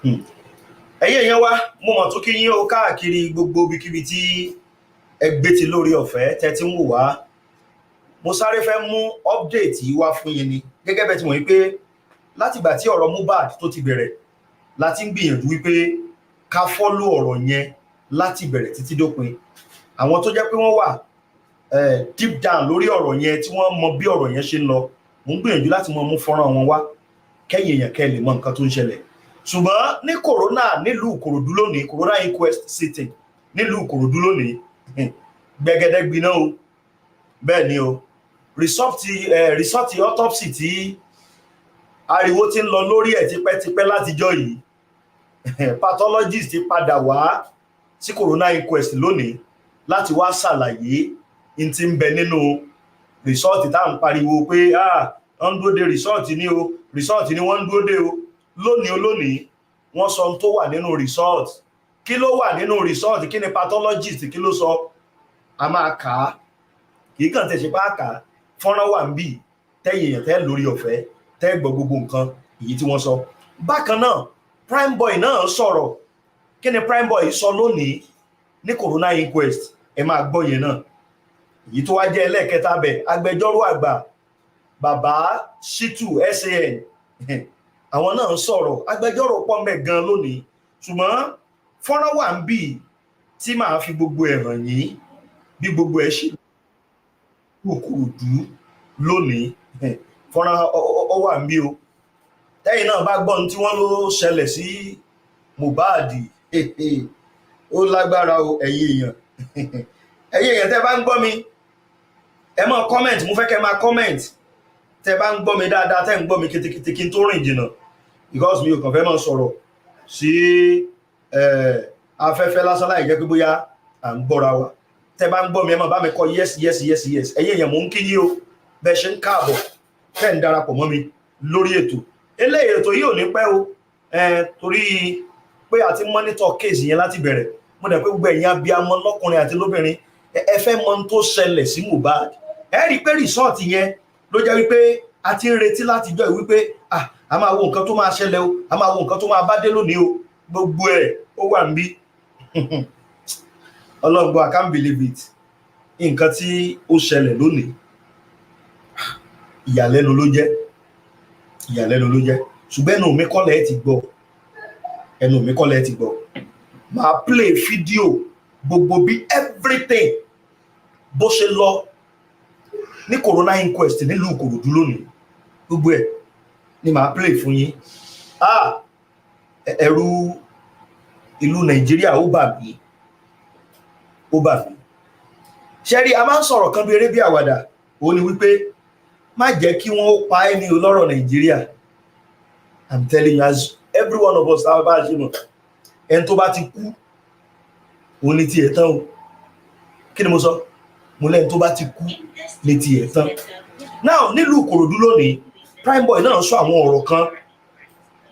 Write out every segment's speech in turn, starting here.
ẹ̀yin èèyàn wa mo mọ̀ tó kí yín o káàkiri gbogbo ibikíbi tí ẹgbẹ́ ti lórí ọ̀fẹ́ tẹ́tí ń wò wá. Mo sáré fẹ́ mú update yìí wá fún yín ni gẹ́gẹ́ bẹ́ẹ̀ tí mọ̀ wípé látìgbà tí ọ̀rọ̀ Mohbad tó ti bẹ̀rẹ̀ láti ń gbìyànjú wípé ká fọ́lú ọ̀rọ̀ yẹn láti bẹ̀rẹ̀ títí dópin. Àwọn tó jẹ́ pé wọ́n wà deep down lórí ọ̀rọ̀ yẹn tí wọ́n mọ bí ọ̀rọ̀ yẹn ṣe ń lọ, mo ń gbìyànjú láti mọ mú fọ́nrán wọn wá kẹ́yìn èèyàn kẹ́ lè mọ nǹkan tó ń ṣẹlẹ̀. Ṣùgbọ́n ní corona nílùú Ìkòròdú lónìí, corona inquest sitting nílùú Ìkòròdú lónìí, gbẹgẹdẹ gbiná o. Bẹ́ẹ̀ ni o, result autopsy tí ariwo ti ń lọ lórí ẹ̀ tipẹ́tipẹ́ látijọ́ yìí, pathologist ti padà wá sí corona inquest lónìí láti wá ṣàlàyé in ti ń bẹ nínú result tá à ń pariwo pé wọ́n ń dúró de result ni o, result ni wọ́n ń dúró de o. Lónìí wọ́n sọ tó wà nínú result. Kí ló wà nínú result? Kí ni pathologist kí ló sọ? A máa kà á, kì í kàn tẹ̀ ṣe pá kà á. Fọ́nrán wà ń bì tẹ́yìn èèyàn tẹ́ lórí ọ̀fẹ́ tẹ́ gbọ́ gbogbo nǹkan èyí tí wọ́n sọ. Bákan náà Primeboy náà sọ̀rọ̀. Kí ni Primeboy sọ lónìí ní corona inquest? Ẹ máa gbọ́ yẹn náà. Èyí tó wá jẹ́ ẹlẹ́ẹ̀kẹta bẹ̀, agbẹjọ́rò àgbà bàbá Shittu SAN, àwọn náà sọ̀rọ̀. Agbẹjọ́rò pọ̀ ńbẹ̀ gan lónìí, ṣùgbọ́n fọ́nrán wà ń bì tí màá fi gbogbo ẹ̀ hàn yín bí gbogbo ẹ̀ ṣe Ìkòròdú lónìí. Fọ́nrán ó wà ń bì o. Tẹ́yìn náà bá gbọ́n tí wọ́n ló ṣẹlẹ̀ sí Mohbad, ó lágbára o ẹ̀yin èèyàn tẹ́ bá ń gbọ́ mi ẹ máa comment. Mo fẹ́ kẹ́ máa comment tẹ́ bá ń gbọ́ mi dáadáa, tẹ́ ń gbọ́ mi kitikiti kí n tó rìn jìnnà, because mi ò kàn fẹ́ máa sọ̀rọ̀ sí afẹ́fẹ́ lásán láì jẹ́ pé bóyá à ń gbọ́ra wa. Tẹ́ bá ń gbọ́ mi ẹ máa bá mi kọ yes. Ẹ̀yin èèyàn mò ń kí yín o bẹ́ẹ̀ ṣe ń káàbọ̀ tẹ́ ń darapọ̀ mọ́ mi lórí ètò. Eléyìí ètò yìí ò ní pẹ́ o, torí pé a ti monitor case yẹn láti bẹ̀rẹ̀. Mo dẹ̀ pé gbogbo ẹ̀yin abiyamọ lọ́kùnrin àti lóbìnrin ẹ fẹ́ mọ ohun tó ṣẹlẹ̀ sí Mohbad. Ẹ rí i pé result yẹn ló jẹ́ wípé a ti ń retí látijọ́ yìí wípé a máa wo nǹkan tó máa ṣẹlẹ̀ o, a máa wo nǹkan tó máa bá dé lónìí o. Gbogbo ẹ̀ ó wà níbí. Ọlọ́gbọ́n, I can't believe it. Nǹkan tí ó ṣẹlẹ̀ lónìí ìyàlẹ́nu ló jẹ́, ṣùgbọ́n ẹnu mi kọ́lẹ̀ ẹ ti gbọ́. Máa play fídíò gbogbo bí everything bó ṣe lọ ní corona inquest nílùú Ìkòròdú lónìí. Gbogbo ẹ̀ ni máa play fún yín. Ẹ̀rù ìlú Nàìjíríà ó bà mí. Ṣẹ́rí, a máa ń sọ̀rọ̀ kan bí eré bí àwàdà, ó ní wípé má jẹ́ kí wọ́n pa ẹni olọ́rọ̀ Nàìjíríà. I'm telling you, as every one of us bá ṣe mọ̀, ẹni tó bá ti kú òun ní tiẹ̀ tán o. Kí ni mo sọ? Mo lẹ́ni tó bá ti kú ní tiẹ̀ tán. Now nílùú Ìkòròdú lónìí, Primeboy náà sọ àwọn ọ̀rọ̀ kan,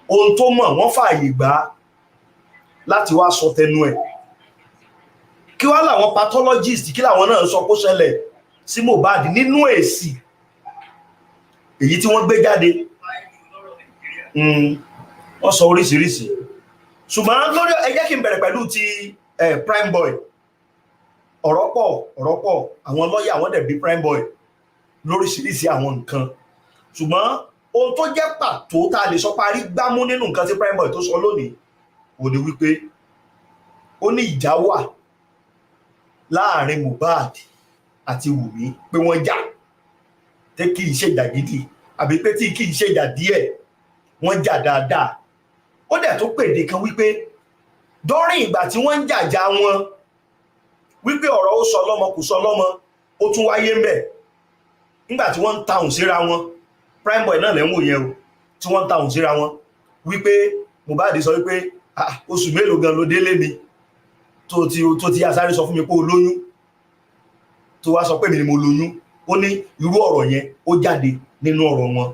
ohun tó mọ̀ wọ́n fààyè gbà láti wá sọ tẹnu ẹ̀. Kí wá làwọn pathologist kí làwọn náà sọ kó ṣẹlẹ̀ sí Mohbad nínú èsì èyí tí wọ́n gbé jáde. Wọ́n sọ oríṣiríṣi, ṣùgbọ́n lórí ẹ jẹ́ kí n bẹ̀rẹ̀ pẹ̀lú ti Primeboy. ọ̀rọ̀ pọ̀ àwọn lọ́yà wọ́n dẹ̀ bí Primeboy lóríṣiríṣi àwọn nǹkan, ṣùgbọ́n ohun tó jẹ́ pàtó tá a lè sọ parí gbámú nínú nǹkan tí Primeboy tó sọ lónìí ò ní wípé ó ní ìjà wà láàrin Mohbad àti Wùmí, pé wọ́n jà tí kì í ṣèjà gidi àbí pé tí kì í ṣèjà díẹ̀, wọ́n jà dáadáa. Ó dẹ̀ tó pèdè kan wípé dọ́rin ìgbà tí wọ́n ń jàjà wọn wípé ọ̀rọ̀ ó sọ lọ́mọ kò sọ lọ́mọ ó tún wáyé ńbẹ̀ nígbà tí wọ́n ń tahùn síra wọn. Primeboy náà lẹ́ ń wò yẹn o, tí wọ́n ń tahùn síra wọn wípé Mohbad sọ wípé oṣù mélòó gan ló délé mi tó ti asáré sọ fún mi pé o lóyún, tó wá sọ pé mi ni mo lóyún. Ó ní irú ọ̀rọ̀ yẹn ó jáde nínú ọ̀rọ̀ wọn.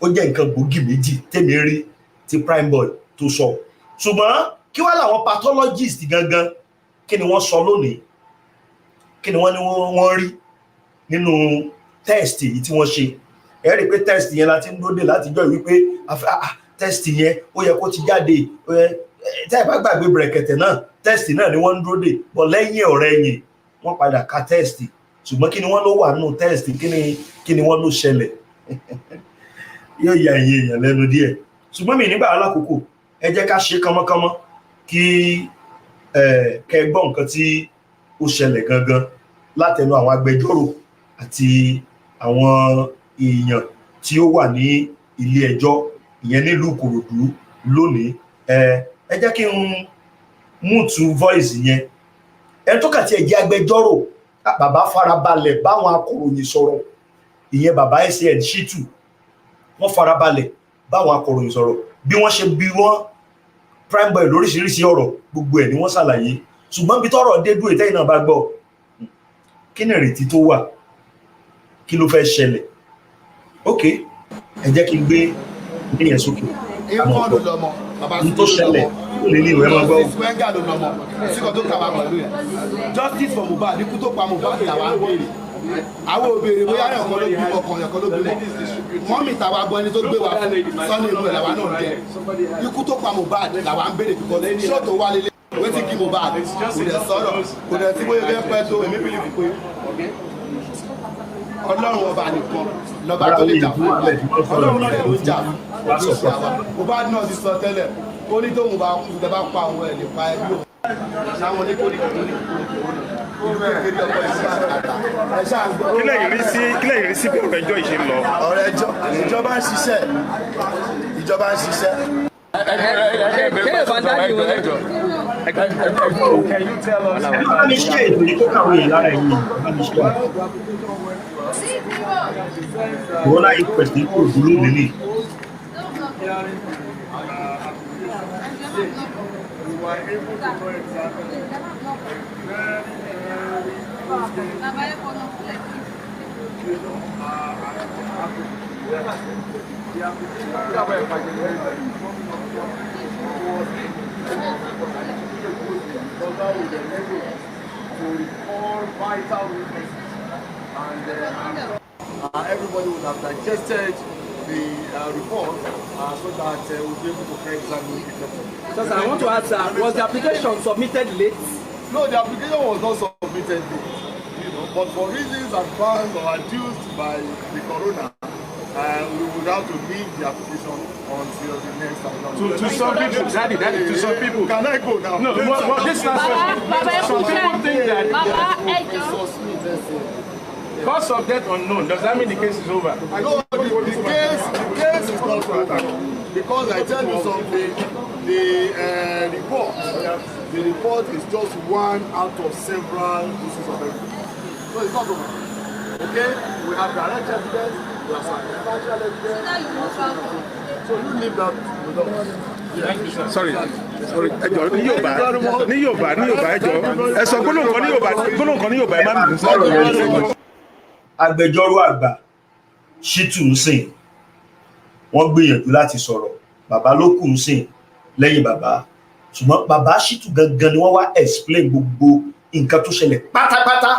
Ó jẹ́ nǹkan gbòógì méjì tèmi rí tí Primeboy tó sọ. Ṣùgbọ́n kí wá làwọn pathologist gangan kí ni wọ́n sọ lónìí? Kí ni wọ́n ní wọ́n rí nínú test yìí tí wọ́n ṣe? Ẹ rí pé test yẹn láti ń dóde látijọ́ wípé test yẹn ó yẹ kó ti jáde tẹ́ ẹ bá gbàgbé brẹ̀kẹ̀tẹ̀ náà test náà ni wọ́n ń dúró dè bọ̀ lẹ́yìn ọ̀rẹ́yìn wọ́n padà ka test ṣùgbọ́n kí ni wọ́n ló wà nínú test kí ni wọ́n ló ṣẹlẹ̀ yóò ya ẹ̀yin èèyàn lẹ́nu díẹ̀ ṣùgbọ́n mi nígbà alákòókò ẹ jẹ́ ká ṣe kánmọ́kánmọ́ kí kẹ́ gbọ́ nǹkan tí ó ṣẹlẹ̀ gangan látẹnu àwọn agbẹjọ́rò àti àwọn èèyàn tí ó wà ní ilé ẹjọ́ ìyẹn nílùú Ìkòròdú lónìí ẹ jẹ́ kí n mú tu voice yẹn ẹ tó kà tí ẹ jẹ́ agbẹjọ́rò bàbá farabalẹ̀ báwọn akọ̀ròyìn sọ̀rọ̀ ìyẹn bàbá SAN Shittu wọ́n farabalẹ̀ báwọn akọ̀ròyìn sọ̀rọ̀ bí wọ́n ṣe bí wọ́n Primeboy lóríṣiríṣi ọ̀rọ̀ gbogbo ẹ̀ ni wọ́n ṣàlàyé ṣùgbọ́n bí tọ́rọ̀ dé dúró ìtẹ́yìn náà bá gbọ́ kí ni ìrètí tó wà kí ló fẹ́ ṣẹlẹ̀ ok ẹ jẹ́ kí n gbé ní yẹn sókè àmọ́ ọ̀pọ̀ ní tó ṣẹlẹ̀ ó lè ní ìwé máa gbọ́. justice for Mohbad ikú tó pa Mohbad làwa ń béèrè àwọn òbèrè bóyá ẹ̀kọ́ ló bí ọkàn ẹ̀kọ́ ló bí mọ́mì tàwa gbọ́ ẹni tó gbé wa sọ́nà ìlú ẹ̀ làwa náà jẹ́ ikú tó pa Mohbad làwa ń béèrè kíkọ́ ṣó tó wá lélẹ̀ wetin kí Mohbad kò dẹ̀ sọ̀rọ̀ kò dẹ̀ tí bóyá fẹ́ pẹ́ tó èmi bìlì pé Ọlọ́run ọba nìkan lọ́ba tó lè jà fún wa Ọlọ́run náà ló ń jà fún ìṣe àwa Mohbad náà ti sọ tẹ́lẹ̀ ó ní tóun bá kú tẹ́ bá pa àwọn ẹ̀ lè pa ẹbí òun láwọn oníkóríkó kílẹ̀ yìí rí sí bí ọ̀rọ̀ ẹjọ́ ìṣe lọ. ọ̀rọ̀ ẹjọ́ ìjọba ń ṣiṣẹ́ mi ṣe ètò yìí kó kàwé yìí lára ẹ̀yìn ìwọ́n láyé Inquest Ikorodu Loni. Everybody would have digested the report so that we'll be able to examine it better. Just, I want to ask, was the application submitted late? No, the application was not submitted late. But for reasons advanced or adduced by the corona, we would have to leave the application until the next time. To some people, Daddy, to some people. Can I go now? No, this last question. Some people think that cause of death unknown. Does that mean the case is over? No, the case is not over. Because I tell you something, the report is just one out of several pieces of evidence. So it's not over. Okay? We have direct evidence, we have circumstantial evidence. So you leave that with us. Yeah. Sorry. Ẹjọ́ ní Yorùbá ẹjọ́ ẹ sọ gbólóhùn kan ní Yorùbá ẹ má bínú sọ̀rọ̀. Agbẹjọ́rò àgbà Shittu ń sìn wọ́n gbìyànjú láti sọ̀rọ̀ bàbá ló kù ń sìn lẹ́yìn bàbá ṣùgbọ́n bàbá Shittu gangan ni wọ́n wá explain gbogbo nǹkan tó ṣẹlẹ̀ pátápátá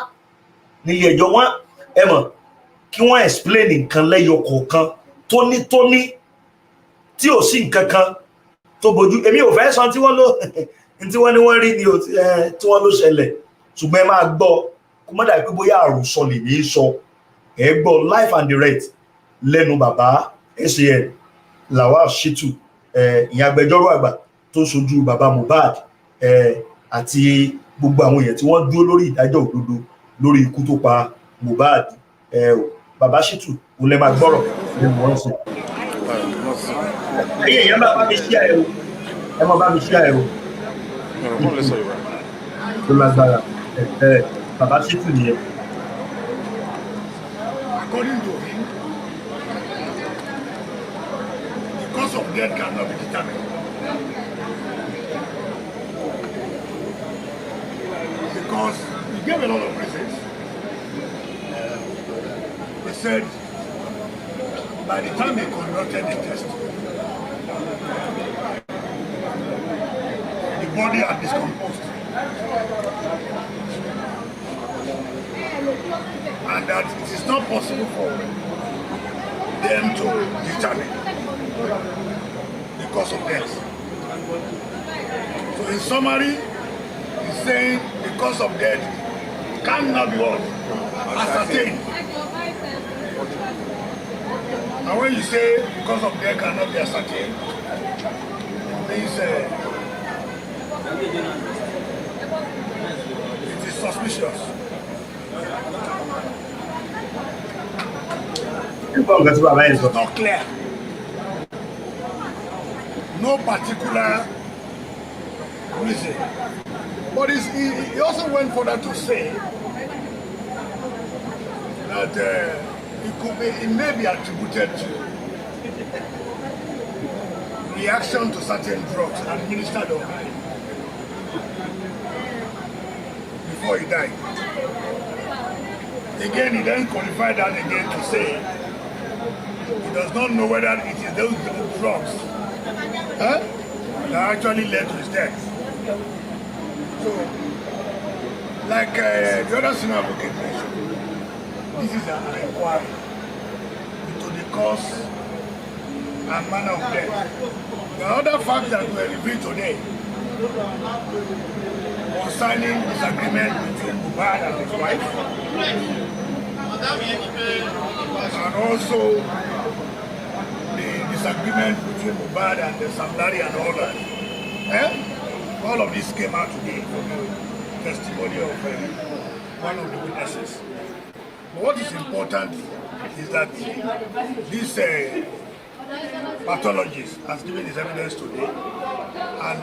nílé ẹjọ́ wọn ẹ mọ̀ kí wọ́n explain nǹkan lẹ́yọ kọ̀ọ̀kan tónítóní tí ò sí nǹkan kan tó bojú èmi ò fẹ́ sọ tí wọ́n ní wọ́n rí ni tí wọ́n ló ṣẹlẹ̀ ṣùgbọ́n ẹ máa gbọ́ kó mọ́ dà pé bóyá àròsọ lè ní í sọ ẹ gbọ́ live and direct lẹ́nu bàbá SAN Shittu ìyẹn agbẹjọ́rò àgbà tó ṣojú bàbá Mohbad àti gbogbo àwọn èèyàn tí wọ́n dúró lórí ìdájọ́ òdodo lórí ikú tó pa Mohbad bàbá Shittu òun lè máa gbọ́rọ̀ lẹ́nu wọn sí. ẹ̀yin èèyàn bá mi ṣí àyẹ̀wò ẹ mọ bá mi ṣí àyẹ̀wò tó lágbára bàbá Shittu nìyẹn. According to him, the cause of death cannot be determined. Because he gave a lot of reasons. He said, by the time they conducted the test, the body had discomposed. And that it is not possible for them to determine cause of death. So in summary, he's saying the cause of death cannot be what? Ascertained. And when you say the cause of death cannot be ascertained, it means it is suspicious. It's not clear. No particular reason. But he also went further to say that it may be attributed to reaction to certain drugs administered on him before he died. Again, he then qualified that again to say he does not know whether it is those drugs that actually led to his death. So, like the other senior advocate mentioned, this is an inquiry into the cause and manner of death. The other fact that we revealed today concerning disagreement between Mohbad and his wife, and also the disagreement between Mohbad and the Samlari and all that. All of this came out today from the testimony of one of the witnesses. But what is important is that this pathologist has given his evidence today, and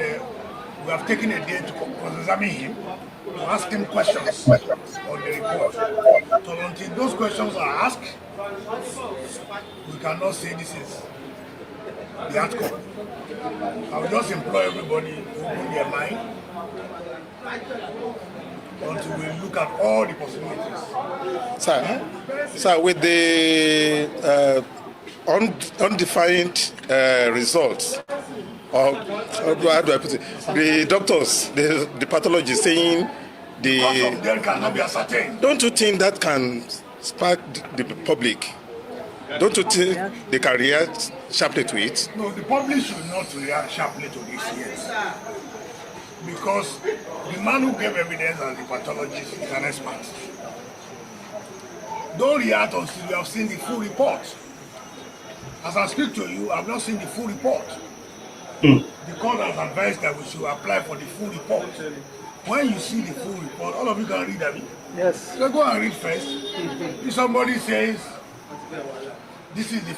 we have taken a day to examine him, to ask him questions on the report. So until those questions are asked, we cannot say this is the outcome. I will just implore everybody to open their mind until we look at all the possibilities. Sir, with the undefined results, or how do I put it? The doctors, the pathologists saying the cause of death cannot be ascertained. Don't you think that can spark the public? Don't you think they can react sharply to it? No, the public should not react sharply to this yet. Because the man who gave evidence as the pathologist is an expert. Don't react until you have seen the full report. As I speak to you, I have not seen the full report. The court has advised that we should apply for the full report. When you see the full report, all of you can read it. Yes. So go and read first. If somebody says, this is the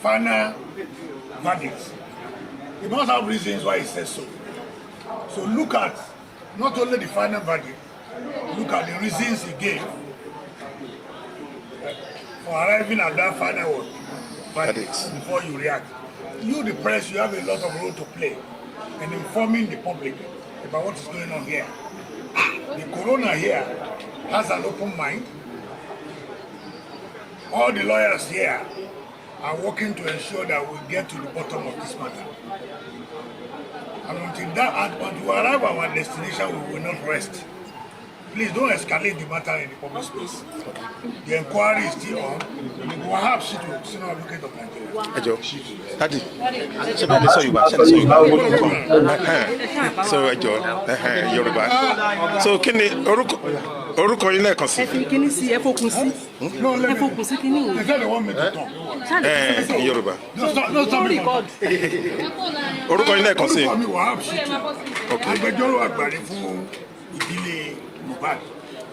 final verdict, he must have reasons why he says so. So look at not only the final verdict, look at the reasons he gave for arriving at that final verdict before you react. You, the press, you have a lot of role to play in informing the public about what is going on here. The coroner here has an open mind. All the lawyers here are working to ensure that we get to the bottom of this matter. And until we arrive at our destination, we will not rest. Please don't escalate the matter in the public space. The inquiry is still on. We will have Shittu, senior advocate of Nigeria. Daddy, so Yoruba. So kí ni orúkọ yín lẹ́ẹ̀kan sí? Ẹ fi kíní sí, ẹ fòkun sí. Ẹ fòkun sí kíní yìí. They said they want me to talk. Yoruba. No, stop me. Orúkọ yín lẹ́ẹ̀kan sí. Orúkọ mi wà á Shittu. Agbẹjọ́rò àgbà ni fún ìdílé Mohbad.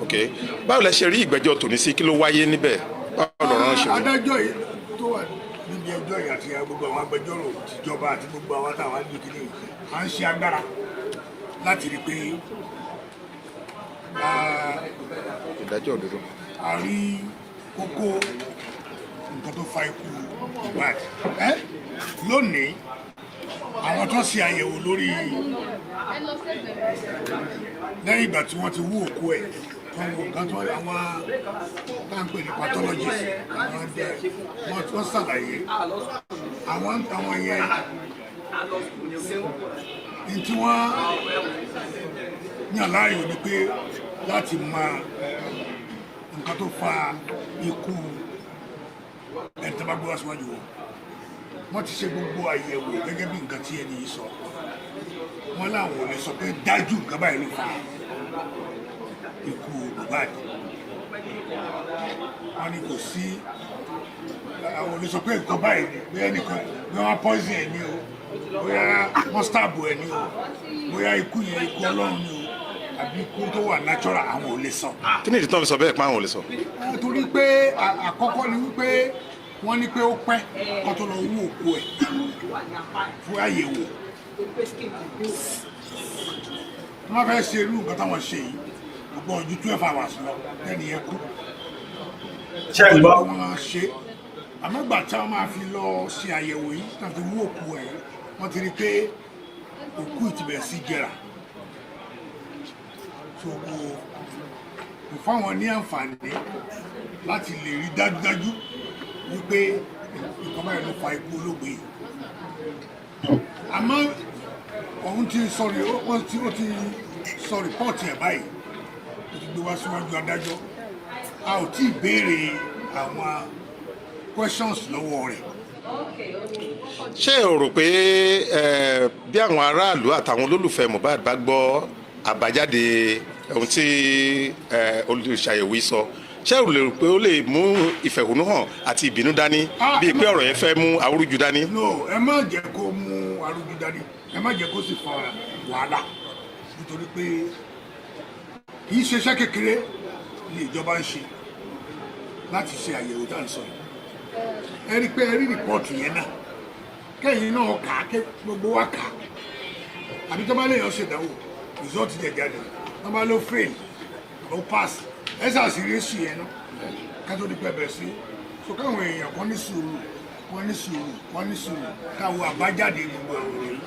Okay. Báwo lẹ ṣe rí ìgbẹ́jọ́ tòní sí, kí ló wáyé níbẹ̀? Báwo lọ̀rọ̀ ṣe rí? Adájọ́ yìí tó wà níbi ẹjọ́ yìí àti gbogbo àwọn agbẹjọ́rò tìjọba àti gbogbo àwọn táwọn àdìgídé à ń ṣe agbára láti rí pé ìdájọ́ òdodo. a rí kókó nǹkan tó fa ikú Mohbad. Lónìí àwọn tó ṣe àyẹ̀wò lórí lẹ́yìn ìgbà tí wọ́n ti wú òkú ẹ̀ wọ́n wo nǹkan tó àwọn táǹpẹ̀ ní pathologist wọ́n ṣàlàyé àwọn yẹn ní tí wọ́n yàn láàyò ni pé láti mọ nǹkan tó fa ikú ẹ̀ńtẹ́bàgbé wá síwájú wọn. wọ́n ti ṣe gbogbo àyẹ̀wò gẹ́gẹ́ bí nǹkan tí ẹni yìí sọ wọ́n láwọn ò lè sọ pé dájú nǹkan báyìí ló fa ikú Mohbad wọ́n ní kò sí àwọn ò lè sọ pé nǹkan báyìí bí ẹnìkan bí wọ́n poison ẹ̀ ní o bóyá wọ́n stab ẹ̀ ní o bóyá ikú yẹn ikú Ọlọ́run ní o àbí ikú tó wà natural àwọn ò lè sọ. kí ni ìdí tó ń fi sọ bẹ́ẹ̀ pé àwọn ò lè sọ. torí pé àkọ́kọ́ ni wípé wọ́n ní pé ó pẹ́ kó tó lọ wú òkú ẹ̀ fún àyẹ̀wò wọ́n fẹ́ ṣe irú nǹkan táwọn ṣe yìí gbogbo ojú 12 hours lọ lẹ́nu yẹn kú ṣe ń gbọ́. wọ́n ṣe àmọ́ ìgbà tí wọ́n máa fi lọ ṣe àyẹ̀wò yìí tán fi wú òkú ẹ̀ wọ́n ti rí pé òkú ìtìbẹ̀ sí jẹrà so kò fáwọn ní àǹfààní láti lè rí dájúdájú wípé nǹkan báyìí ló fa ikú olóògbé yìí àmọ́ òun ti sọ rìpọ́ọ̀tì ẹ̀ báyìí ó ti gbé wá síwájú adájọ́ a ò tí ì béèrè àwọn questions lọ́wọ́ rẹ̀. ṣé o rò pé bí àwọn aráàlú àtàwọn olólùfẹ́ Mohbad bá gbọ́ àbájáde ohun tí olùṣàyẹ̀wò yìí sọ ṣé o lè rò pé ó lè mú ìfẹ̀hónúhàn àti ìbínú dání bíi pé ọ̀rọ̀ yẹn fẹ́ mú awúrúju dání. no ẹ má jẹ́ kó mú arúgbó dání ẹ má jẹ́ kó sì fa wàhálà nítorí pé kì í ṣe iṣẹ́ kékeré ní ìjọba ń ṣe láti ṣe àyẹ̀wò tá à ń sọ yìí ẹ rí i pé ẹ rí rìpọ́ọ̀tù yẹn náà kẹ́yìn náà kà á gbogbo wa kà á àbí tó bá léèyàn ṣèdánwò result jẹ jáde tó bá ló fail ló pass ẹ ṣàṣírí èsì yẹn náà kátó di pẹ́ bẹ̀ sí so káwọn èèyàn kan ní sùúrù wọ́n ní sùúrù káwọn àbájáde gbogbo àwọn èèyàn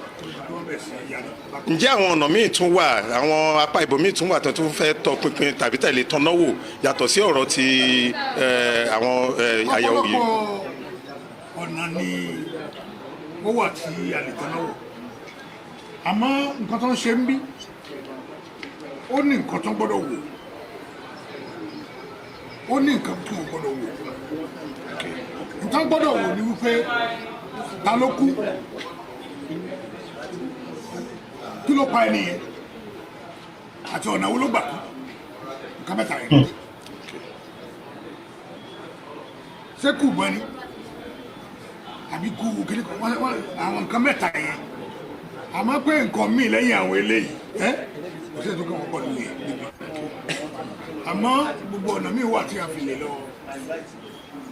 tó wọ́n bẹ̀ sí ẹ̀yà náà. ǹjẹ́ àwọn ọ̀nà míì tún wà àwọn apá ìbò míì tún wà tó tún fẹ́ tọpinpin tàbí tẹ̀lé tọ́náwò yàtọ̀ sí ọ̀rọ̀ ti àwọn àyẹ̀wò yìí. ọ̀pọ̀lọpọ̀ ọ̀nà ni ó wà tí a lè tọ́náwò àmọ́ nǹkan tó ń ṣe ń bí ó ní nǹkan tó gbọ́dọ̀ wò ó ní nǹkan tó gbọ́dọ̀ wò nǹkan gbọ́dọ̀ wò ni wípé ta ló kú kí ló pa ẹni yẹn àti ọ̀nà wo ló gbà kú nǹkan mẹ́ta yẹn ṣé kú bọ́ ni àbí kú kiri kan àwọn nǹkan mẹ́ta yẹn àmọ́ pé nǹkan míì lẹ́yìn àwọn eléyìí kò sí ètò kan wọ́n pọ̀ nìyẹn níbi àmọ́ gbogbo ọ̀nà míì wà tí a fi lè lọ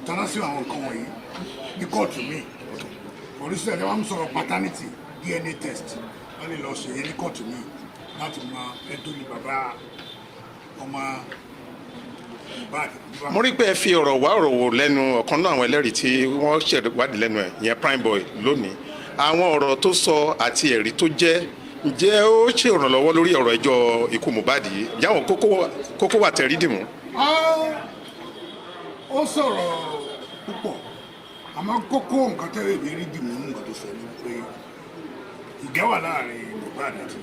tọ́lá sí àwọn nǹkan wọ̀nyí ní kóòtù míì oríṣiríṣi ẹ̀dá wọn sọ̀rọ̀ paternity DNA test wọ́n lè lọ ṣe yẹn ní kóòtù míì láti mọ ẹ̀tọ́ ní bàbá ọmọ Mohbad. mo rí pé ẹ fi ọ̀rọ̀ wá ọ̀rọ̀ wò lẹ́nu ọ̀kan náà àwọn ẹlẹ́rìí tí wọ́n ṣèwádìí lẹ́nu ẹ̀ yẹn Primeboy lónìí àwọn ọ̀rọ̀ tó sọ àti ẹ̀rí tó jẹ́ ǹjẹ́ ó ṣe ìrànlọ́wọ́ lórí ọ̀rọ̀ ẹjọ́ ikú Mohbad yìí ǹjẹ́ àwọn kókó wà tẹ̀rí dìmú. ó sọ̀rọ̀ púpọ̀ àmọ́ kókó nǹkan tẹ́lẹ̀ ìbéèrè dìmú nǹkan tó sọ ni pé ìjà wà láàrin Mohbad àti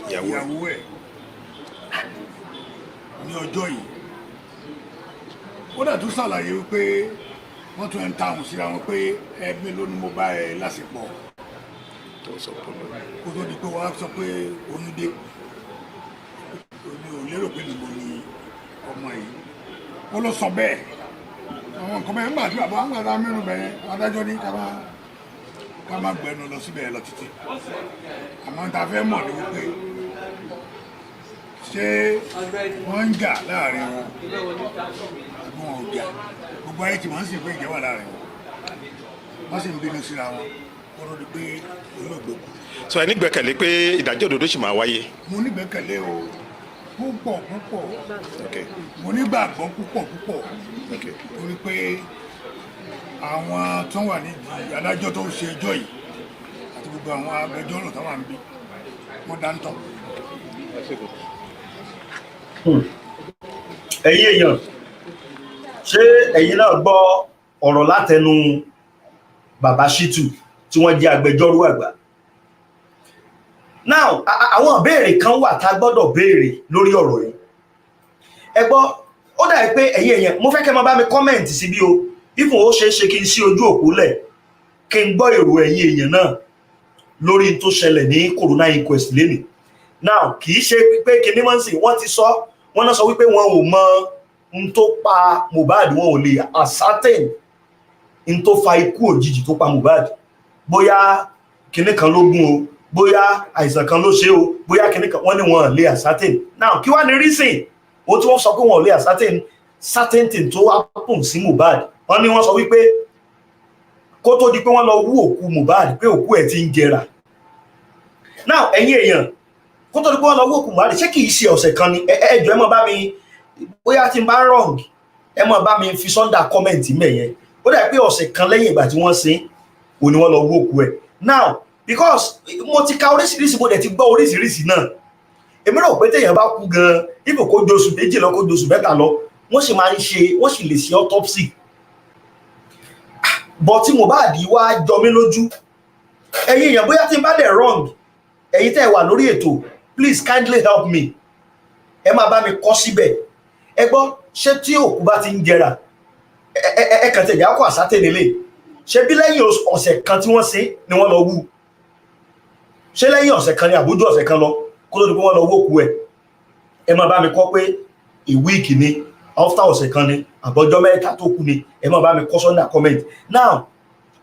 ìyàwó ẹ̀ ní ọjọ́ yìí ó dẹ̀ tún ṣàlàyé wípé wọ́n tún ẹ̀ ń ta àwọn síra wọn pé ẹbí ló ní mo bá ẹ lásìpọ̀ kó tó di pé wọ́n á sọ pé oyún dé mi ò lérò pé nìbò ni ọmọ yìí ó ló sọ bẹ́ẹ̀ àwọn nǹkan bẹ́ẹ̀ nígbà tí bàbá ń gbàdá mẹ́rin bẹ́ẹ̀ adájọ́ ní ká má gbẹnu lọ síbẹ̀ lọ títí àmọ́ tá a fẹ́ mọ̀ ní wípé ṣé wọ́n ń jà láàrin wọn àbí wọn ò jà gbogbo ayé tí wọ́n sì pé ìjẹ́ wà láàrin wọn wọ́n sì ń bínú síra wọn wọ́n ló di pé olóògbé kù. sọ ẹ nígbẹ́kẹ̀lé pé ìdájọ́ òdodo sì máa wáyé. mo nígbẹ́kẹ̀lé o púpọ̀ mo nígbàgbọ́ púpọ̀ torí pé àwọn tó wà nídìí adájọ́ tó ń ṣe ẹjọ́ yìí àti gbogbo àwọn agbẹjọ́rò tó wà níbí wọ́n dáńtọ́. ẹ̀yin èèyàn ṣé ẹ̀yin náà gbọ́ ọ̀rọ̀ látẹnu bàbá Shittu tí wọ́n jẹ́ agbẹjọ́rò àgbà. now àwọn ìbéèrè kan wà tá a gbọ́dọ̀ béèrè lórí ọ̀rọ̀ yìí ẹ gbọ́ ó dàbí pé ẹ̀yin èèyàn mo fẹ́ kẹ́ máa bá mi kọ́mẹ̀ǹtì síbí o ifun ó ṣe kí n sí ojú òpó lẹ̀ kí n gbọ́ èrò ẹ̀yin èèyàn náà lórí tó ṣẹlẹ̀ ní corona inquest lẹ́nìí. Now kì í ṣe pé kinní mọ́ sí wọ́n ti sọ wọ́n náà sọ wípé wọn ò mọ n tó pa Mohbad, wọn ò lè ascertain n tó fa ikú òjijì tó pa Mohbad, bóyá kinní kan ló gún o, bóyá àìsàn kan ló ṣe o, bóyá kinní kan, wọ́n ní wọn lè ascertain. Now kí wá ní reason ó tí wọ́n sọ pé wọn ò lè ascertain certain thing tó happen sí Mohbad. Wọ́n ní wọ́n sọ wípé kó tó di pé wọ́n lọ wú òkú Mohbad pé òkú ẹ̀ ti ń jẹrà. Now ẹ̀yin èèyàn, kó tó di pé wọ́n lọ wú òkú Mohbad ṣé kìí ṣe ọ̀sẹ̀ kan ni? Ẹ jọ̀ọ́ ẹ má bá mi, bóyá tí n bá wrong ẹ má bá mi fi sọ́ndà kọ́mẹ̀ntì mẹ́yẹn. Ó dà pé ọ̀sẹ̀ kan lẹ́yìn ìgbà tí wọ́n sin ò ní wọ́n lọ wú òkú ẹ̀. Now because mo ti ka oríṣiríṣi, mo dẹ̀ ti gbọ́ oríṣiríṣi náà, èmi rò pé téèyàn bá kú gan ibò kó doṣù méjì lọ kó doṣù mẹ́ta lọ wọ́n sì máa ń ṣe, wọ́n sì lè ṣe autopsy. But tí Mohbad wá jọ mí lójú. Ẹ̀yin èèyàn, bóyá tí n bá dẹ̀ wrong, ẹ̀yin tẹ́ wà lórí ètò, please kindly help me. Ẹ máa bá mi kọ síbẹ̀. Ẹ gbọ́, ṣé tí òkú bá ti ń jẹrà ẹ kàn tẹ̀lé àkọ́ àsátẹ̀ nílé, ṣé bí lẹ́yìn ọ̀sẹ̀ kan tí wọ́n ṣe ni wọ́n lọ wú? Ṣé lẹ́yìn ọ̀sẹ̀ kan ni àbójú ọ̀sẹ̀ kan lọ kó tó di pé wọ́n lọ wó òkú ẹ̀? Ẹ máa bá mi kọ pé a week ni, after ọ̀sẹ̀ kan ni, àbọ̀jọ́ mẹ́ta tó kú ni. Ẹ máa bá mi kọ sọ́ndà comment. Now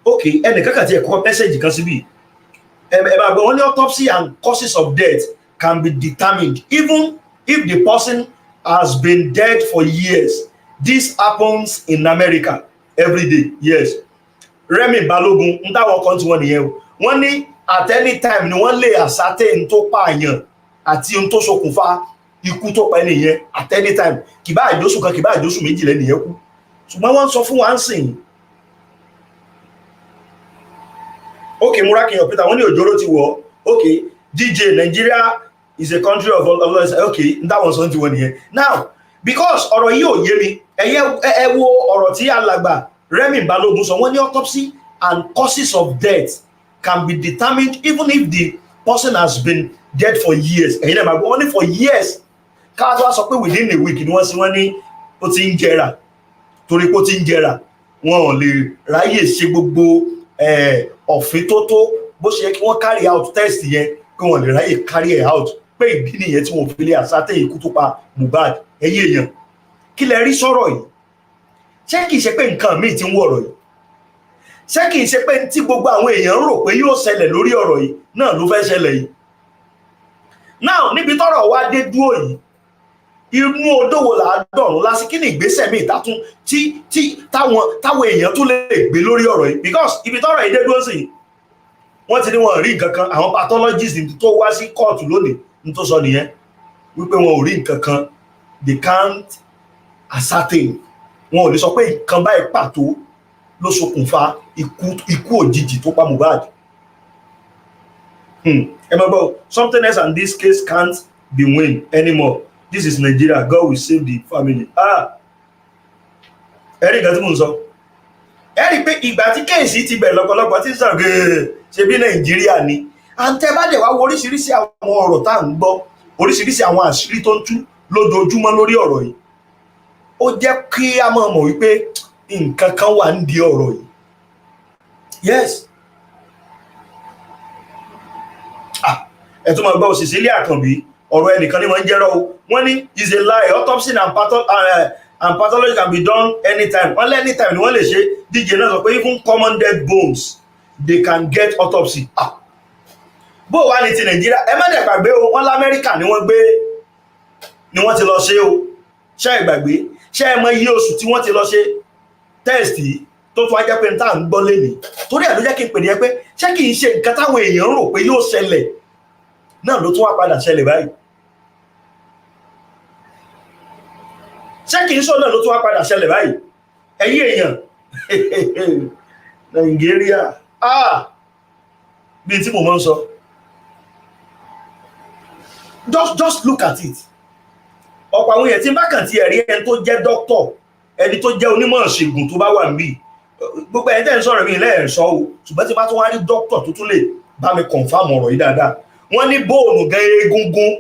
okay, ẹnìkan kàn tí ẹ kọ message kan síbí. Ẹ máa gbọ́, wọ́n ní autopsy and causes of death can be determined even if the person has been dead for years. This happens in America every day. Yes. Remi Balogun ń táwọn kan tí wọ́n nìyẹn o. Wọ́n ní at any time ni wọ́n lè ascertain tó pààyàn àti ohun tó ṣokùnfà ikú tó pa ẹnìyẹn at any time. Kì bá ìdóṣù kan, kì bá ìdóṣù méjì lẹ́nìyẹn kú. Ṣùgbọ́n wọ́n sọ fún wa ń sìn. Okay, Murakiyan Peter, wọ́n ní òjòrò ti wọ̀. Okay, DJ, Nigeria is a country of all. Okay, that one something one here. Now, because ọ̀rọ̀ yìí ò yé mi, ẹ wo ọ̀rọ̀ tí alàgbà Remi Balogun sọ, wọ́n ní autopsy and causes of death can be determined even if the person has been dead for years. Ẹ̀yin náà máa gbọ́, wọ́n ní for years. Káwá tó wá sọ pé within a week ni wọ́n sí wọ́n ní ó ti ń jẹrà. Torí pé ó ti ń jẹrà, wọn ò lè ráyè ṣe gbogbo ọ̀fin tó bó ṣe yẹ kí wọ́n carry out test yẹn, kí wọ́n lè ráyè carry it out. Pé ìdí nìyẹn tí wọ́n fi lè ascertain ikú tó pa Mohbad. Ẹ̀yin èèyàn, kí lẹ rí sọ̀rọ̀ yìí? Ṣé kìí ṣe pé nǹkan míì ti ń wọ̀rọ̀ yìí? Ṣé kìí ṣe pé tí gbogbo àwọn èèyàn rò pé yóò ṣẹlẹ̀ lórí ọ̀rọ̀ yìí náà ló fẹ́ ṣẹlẹ̀ yìí? Now níbi tọ́rọ̀ wá dé dúró yìí, inú odòwò làádọ́rùn lásì, kí ni ìgbésẹ̀ míì tátún tí táwọn èèyàn tún lè gbé lórí ọ̀rọ̀ yìí? Because ibi tọ́rọ̀ yìí dé dúró sí, wọ́n ti ní wọn rí nǹkan kan. Àwọn pathologist tó wá sí kóòtù lónìí ní tó sọ nìyẹn, wípé wọn ò rí nǹkan kan, they can't ascertain. Wọn ò lè sọ pé nǹkan báyìí pàtó ló ṣokùnfà ikú òjijì tó pa Mohbad. Ẹ mọ̀ gbọ́, something else and this case can't be win anymore. This is Nigeria, God will save the family. Ẹ rí nǹkan tí mò ń sọ. Ẹ rí pé ìgbà tí kéèsì ti bẹ̀rẹ̀ lọ́pọ̀lọpọ̀ tí sàn gẹ́gẹ́ ṣe bí Nàìjíríà ni. Àǹtẹ̀ bá dẹ̀ wá wo oríṣiríṣi àwọn ọ̀rọ̀ tá à ń gbọ́, oríṣiríṣi àwọn àṣírí tó ń tú lójoojúmọ́ lórí ọ̀rọ̀ yìí. Ó jẹ́ kí a máa mọ̀ wípé nǹkan kan wà nídìí ọ̀rọ̀ yìí. Yes. Ẹ tún máa gbọ́ òṣìṣẹ́ ilé àkànbí, ọ̀rọ̀ ẹnìkan ní wọ́n ń jẹ́rọ o. Wọ́n ní is a lie, autopsy and pathology can be done anytime. Wọ́n lẹ́ anytime ni wọ́n lè ṣe. DJ náà sọ pé even common dead bones they can get autopsy. Bó wà ní ti Nàìjíríà, ẹ má dẹ̀ gbàgbé o, wọ́n l'Amẹ́ríkà ni wọ́n ti lọ ṣe o. Ṣé ìgbàgbé? Ṣé ẹ mọ iye oṣù tí wọ́n ti lọ ṣe tẹ́ẹ̀sì tó tún ajẹ́ pé n tá à ń gbọ́ lénìí? Torí ẹ̀ ló jẹ́ kí n pè ní ẹ pé ṣé kì í ṣe nǹkan táwọn èèyàn rò pé yóò ṣẹlẹ̀ náà ló tún wá padà ṣẹlẹ̀ báyìí? Ṣé kì í ṣe náà ló tún wá padà ṣẹlẹ̀ báyìí? Ẹ̀yin èèyàn, Nàìjíríà, bí tí mo máa ń sọ, just look at it. Ọ̀pọ̀ àwọn èèyàn tí bá kàn ti ẹ̀rí ẹni tó jẹ́ dókítọ̀, ẹni tó jẹ́ onímọ̀ ìṣègùn tó bá wà níbí, gbogbo ẹni tẹ́ ń sọ̀rọ̀ mi lẹ́ẹ̀ṣọ́ o, ṣùgbọ́n tí bá tún wá rí dókítọ̀ tó tún lè bá mi confirm ọ̀rọ̀ yìí dáadáa. Wọ́n ní bóònù gan egungun,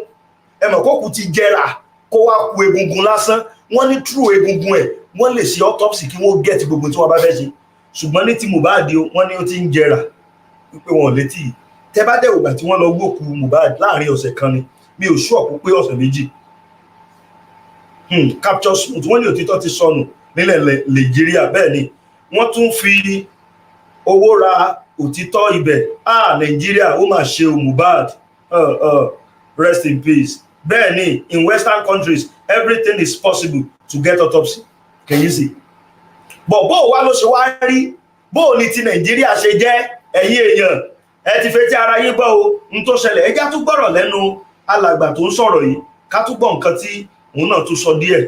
ẹ mọ̀ kó kù ti jẹrà kó wá ku egungun lásán. Wọ́n ní true egungun ẹ̀ wọ́n lè ṣe autopsy kí wọ́n get gbogbo tí wọ́n bá fẹ́ ṣe ṣùgbọ́n ní ti Mohbad wọ́n ní ó ti ń jẹrà wípé wọn ò létí tẹ́ bá dẹ̀ ògbà tí wọ́n lọ wókù Mohbad láàrin ọ̀sẹ̀ kan ni mi ò ṣú ọ̀pọ̀ pé ọ̀sẹ̀ méjì capture smooth wọ́n ní òtítọ́ ti sọnù nílẹ̀ Nàìjíríà bẹ́ẹ̀ ni wọ́n tún fi owó ra òtítọ́ ibẹ̀ Nàìjíríà ó mà ṣe o Mohbad rest in peace bẹ́ẹ̀ ni in Western countries everything is possible to get autopsy can you see but bó wá ló ṣe wá rí bó ní ti Nàìjíríà ṣe jẹ́ ẹ̀yin èèyàn ẹ ti fẹ́ tí ara yín gbọ́ o n tó ṣẹlẹ̀ ẹjá tún gbọ́rọ̀ lẹ́nu alàgbà tó ń sọ̀rọ̀ yìí ká tún gbọ́ nǹkan tí òun náà tún sọ díẹ̀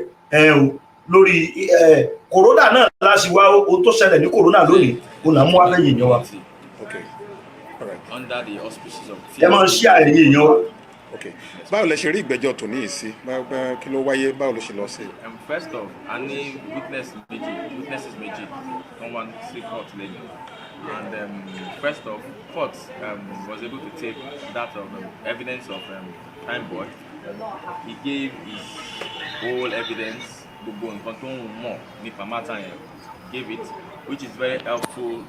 lórí corona náà láti wá ohun tó ṣẹlẹ̀ ní corona lónìí òun náà mú wá fẹ́yìn èèyàn wa under the auspices of ẹ máa ń ṣí àìrí èèyàn wa. báwo lẹ ṣe rí ìgbẹ́jọ́ tòní yìí sí kí ló wáyé báwo ló ṣe lọ sí. First off, a ní witnesses méjì wọ́n wá sí court lẹ́yìn and first off court was able to take that evidence of Primeboy. He gave his whole evidence gbogbo nǹkan tó ń mọ̀ nípa matter yẹn gave it which is very helpful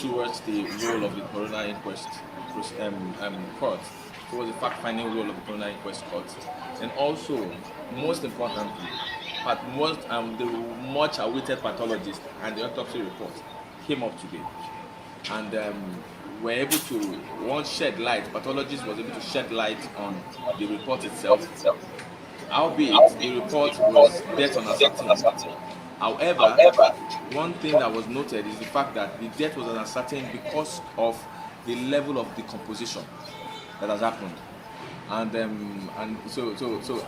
towards the role of the coroner inquest court, towards the fact-finding role of the coroner inquest court, and also, most importantly, the much-awaited pathologist and the autopsy report came up today, and were able to shed light. Pathologist was able to shed light on the report itself. Albeit the report was death uncertain. However, one thing that was noted is the fact that the death was uncertain because of the level of decomposition that has happened, and so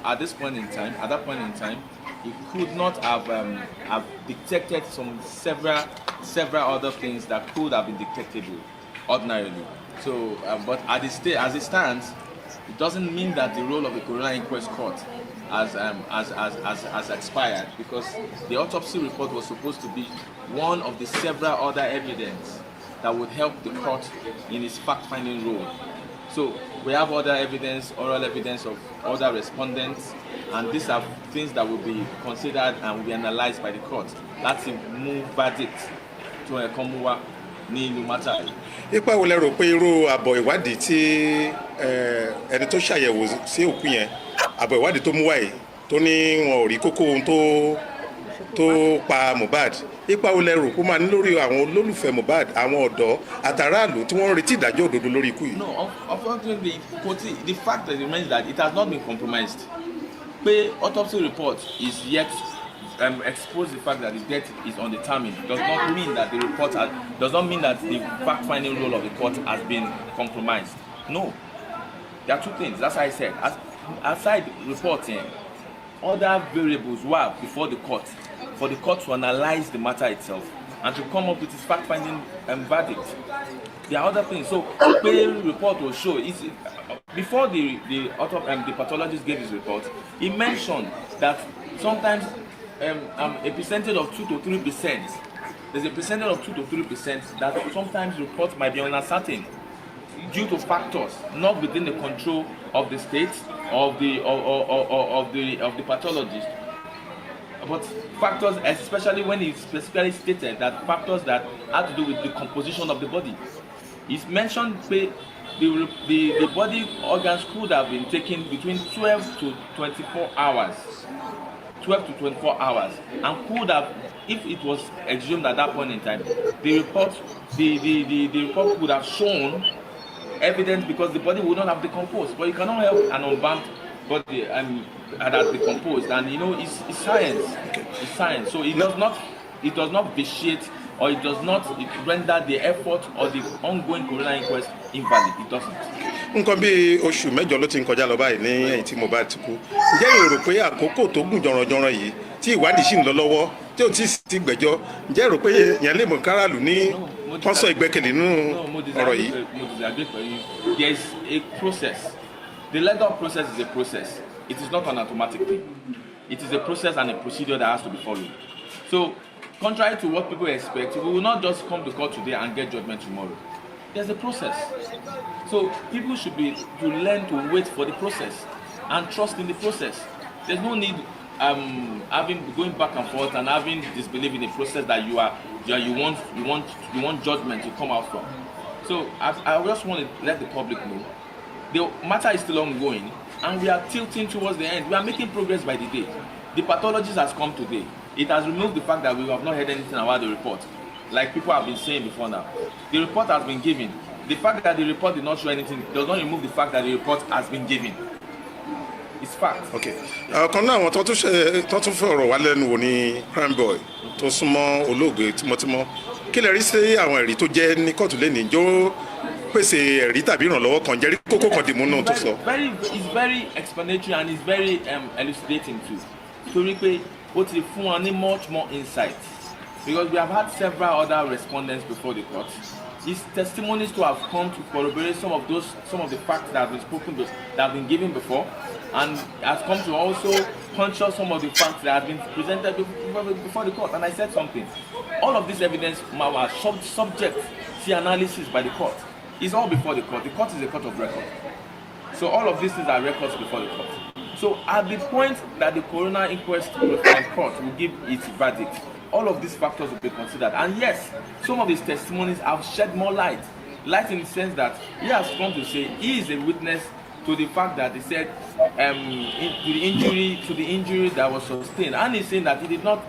at that point in time, he could not have detected several other things that could have been detectable ordinarily. So, but as it stands, it doesn't mean that the role of the coroner inquest court has expired, because the autopsy report was supposed to be one of the several other evidence that would help the court in its fact-finding role. So we have other evidence, oral evidence of other respondents, and these are things that will be considered and will be analyzed by the court. That's a move verdict to a Komuwa ní ìlú mata. Ipa wo lẹ rò pé irú àbọ̀ ìwádìí tí ẹni tó ṣàyẹ̀wò sí òkú yẹn àbọ̀ ìwádìí tó mú wáyé tó ní wọn ò rí kókó ohun tó pa Mohbad, ipa wo lẹ rò kó máa ní lórí àwọn olólùfẹ́ Mohbad, àwọn ọ̀dọ́ àtàràlù tí wọ́n ń retí ìdájọ́ òdodo lórí ikú yìí? No, unfortunately, the fact that remains that it has not been compromised. Pé autopsy report is yet expose the fact that the death is undetermined does not mean that the report does not mean that the fact-finding role of the court has been compromised. No, there are two things. That's why I said, aside reporting, other variables were before the court for the court to analyze the matter itself and to come up with its fact-finding verdict. There are other things. So the report will show before the pathologist gave his report, he mentioned that sometimes a percentage of 2 to 3%. There's a percentage of 2 to 3% that sometimes reports might be uncertain due to factors not within the control of the state of the pathologist, but factors, especially when he specifically stated that factors that had to do with the composition of the body. He's mentioned the body organs could have been taken between 12 to 24 hours. 12 to 24 hours, and could have, if it was exhumed at that point in time, the report would have shown evidence, because the body would not have decomposed. But you cannot help an unbound body that has decomposed, and it's science. It's science. So it does not vitiate, or it does not render the effort or the ongoing coroner inquest invalid. It doesn't. Nǹkan bí oṣù mẹ́jọ ló ti ń kọjá lọ báyìí ní ẹ̀yìn tí Mohbad ti kú. Ǹjẹ́ ẹ rò pé àkókò tó gùn jọ̀rọ̀jọ̀rọ̀ yìí tí ìwádìí sì ń lọ lọ́wọ́ tí ò tí ì ti gbẹ́jọ́, ǹjẹ́ ẹ rò pé èèyàn lè mọ̀ káràlú ní kọ́sọ̀ ìgbẹ́kẹ̀lé nínú ọ̀rọ̀ yìí? There is a process. The legal process is a process. It is not an automatic thing. It is a process and a procedure that has to be followed. So, contrary to what people expect, we will not just come to court today and get judgment tomorrow. There's a process. So people should learn to wait for the process and trust in the process. There's no need having going back and forth and having disbelief in a process that you want judgment to come out from. So I just want to let the public know the matter is still ongoing and we are tilting towards the end. We are making progress by the day. The pathologist has come today. It has removed the fact that we have not heard anything about the report, like people have been saying before now. The report has been given. The fact that the report did not show anything does not remove the fact that the report has been given. It's fact. Okay. Kan náà àwọn tó tún fọ̀rọ̀ wá lẹ́nu wò ní Primeboy tó súnmọ́ olóògbé tímọ́tímọ́. Kí lẹ rí sí àwọn ẹ̀rí tó jẹ́ ní kóòtù lẹ́nìí? Ǹjọ́ pèsè ẹ̀rí tàbí ìrànlọ́wọ́ kan jẹ́rí kókó kan dìmú náà tó sọ? It's very explanatory and it's very elucidating too. Torí pé ó ti fún wa ní much more insight because we have had several other respondents before the court. His testimonies to have come to corroborate some of the facts that have been spoken, that have been given before, and has come to also puncture some of the facts that have been presented before the court. And I said something. All of this evidence are subject to analysis by the court. It's all before the court. The court is a court of record. So all of these things are records before the court. So at the point that the coroner inquest court will give its verdict, all of these factors will be considered. And yes, some of these testimonies have shed more light in the sense that he has come to say he is a witness to the fact that they said to the injury that was sustained, and he's saying that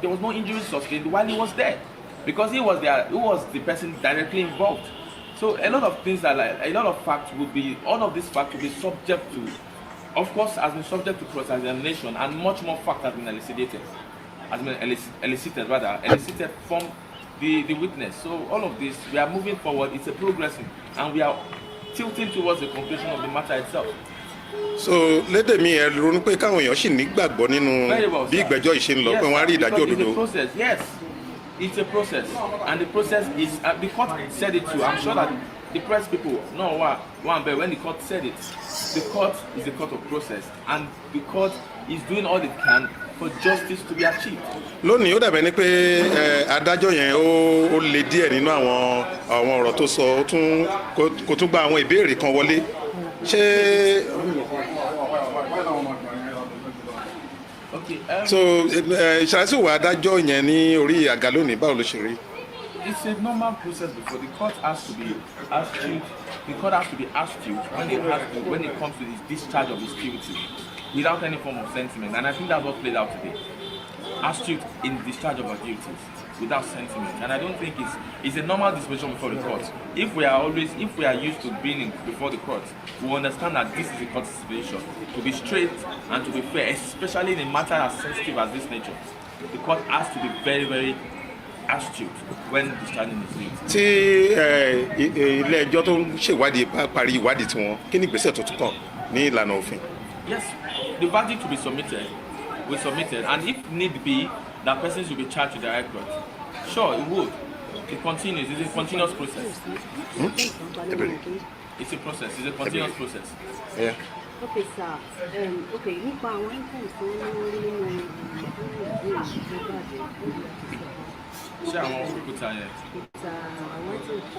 there was no injury sustained while he was there because he was the person directly involved. So a lot of things that a lot of facts all of these facts will be subject to, of course, has been subject to cross-examination, and much more fact has been elicited from the witness. So all of this, we are moving forward. It's a progressing, and we are tilting towards the conclusion of the matter itself. So lédè mi ẹ ronú pé káwọn èèyàn sì nígbàgbọ́ nínú bí ìgbẹ́jọ́ ìṣe ń lọ pé wọ́n á rí ìdájọ́ òdodo. It's a process. Yes, it's a process, and the process is the court said it too. I'm sure that the press people know but when the court said it, the court is a court of process, and the court is doing all it can for justice to be achieved. Lónìí ó dàbẹ̀ ni pé adájọ́ yẹn ó le díẹ̀ nínú àwọn ọ̀rọ̀ tó sọ kò tún gba àwọn ìbéèrè kan wọlé. Ṣé so ìṣàlàyé wà adájọ́ yẹn ní orí àga lónìí báwo ló ṣe rí? It's a normal process before the court has to be astute. The court has to be astute when it comes to the discharge of his duty, without any form of sentiment, and I think that's what played out today. Astute in discharge of our duties without sentiment, and I don't think it's a normal disposition before the court. If we are used to being before the court, we understand that this is a court situation to be straight and to be fair, especially in a matter as sensitive as this nature. The court has to be very, very astute when discharging his duties. Tí ilé ẹjọ́ tó ń ṣèwádìí bá parí ìwádìí tiwọn, kí ni ìgbésẹ̀ tó tún kàn ní ìlànà òfin? Yes, the verdict will be submitted, and if need be, that person should be charged with the high court. Sure, it would. It continues. It's a continuous process. It's a process. It's a continuous process. Yeah. Okay, sir. Okay, nípa àwọn items tó nínú Ṣé àwọn òkúta yẹn?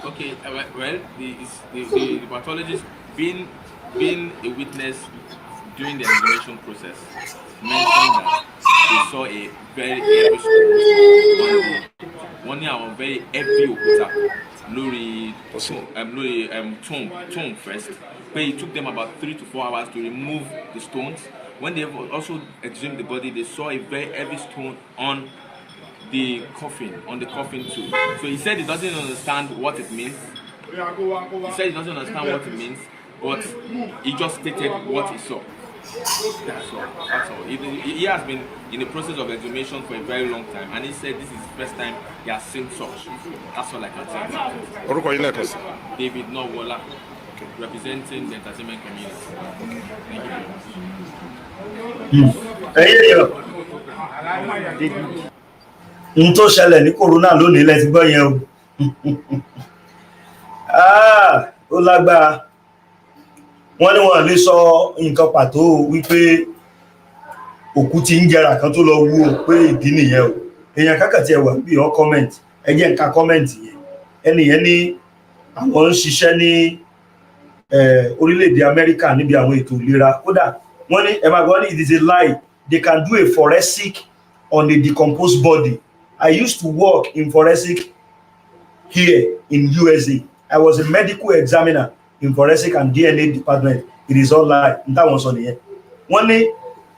Okay, well, the pathologist being a witness during the examination process mentioned that they saw a very heavy stone. One year very heavy òkúta lórí tomb first, but it took them about 3 to 4 hours to remove the stones. When they also exhumed the body, they saw a very heavy stone on the coffin too. So he said he doesn't understand what it means. But he just stated what he saw. That's all. He has been in the process of exhumation for a very long time, and he said this is the first time he has seen such. That's all I can say. Orúkọ yín lẹ́ẹ̀kan sí. David Nowola, representing the entertainment community. Thank you very much. N tó ṣẹlẹ̀ ní corona lónìí lẹ ti gbọ́ yẹn o. Ó lágbára. Wọ́n ní wọ́n lè sọ nǹkan pàtó wípé òkú ti ń jẹrà kan tó lọ wú o pé ìdí nìyẹn o. Èèyàn kankan tí ẹ wà bí ọ comment ẹ jẹ́ nǹkan comment yẹn. Ẹnìyẹn ní àwọn ń ṣiṣẹ́ ní orílẹ̀-èdè Amẹ́ríkà níbi àwọn ètò ìlera. Kódà wọ́n ní ẹ máa gbọ́ ní it is a lie they can do a forensic on a decomposed body. I used to work in forensic here in USA. I was a medical examiner in forensic and DNA department. It is online. That was on here. One day,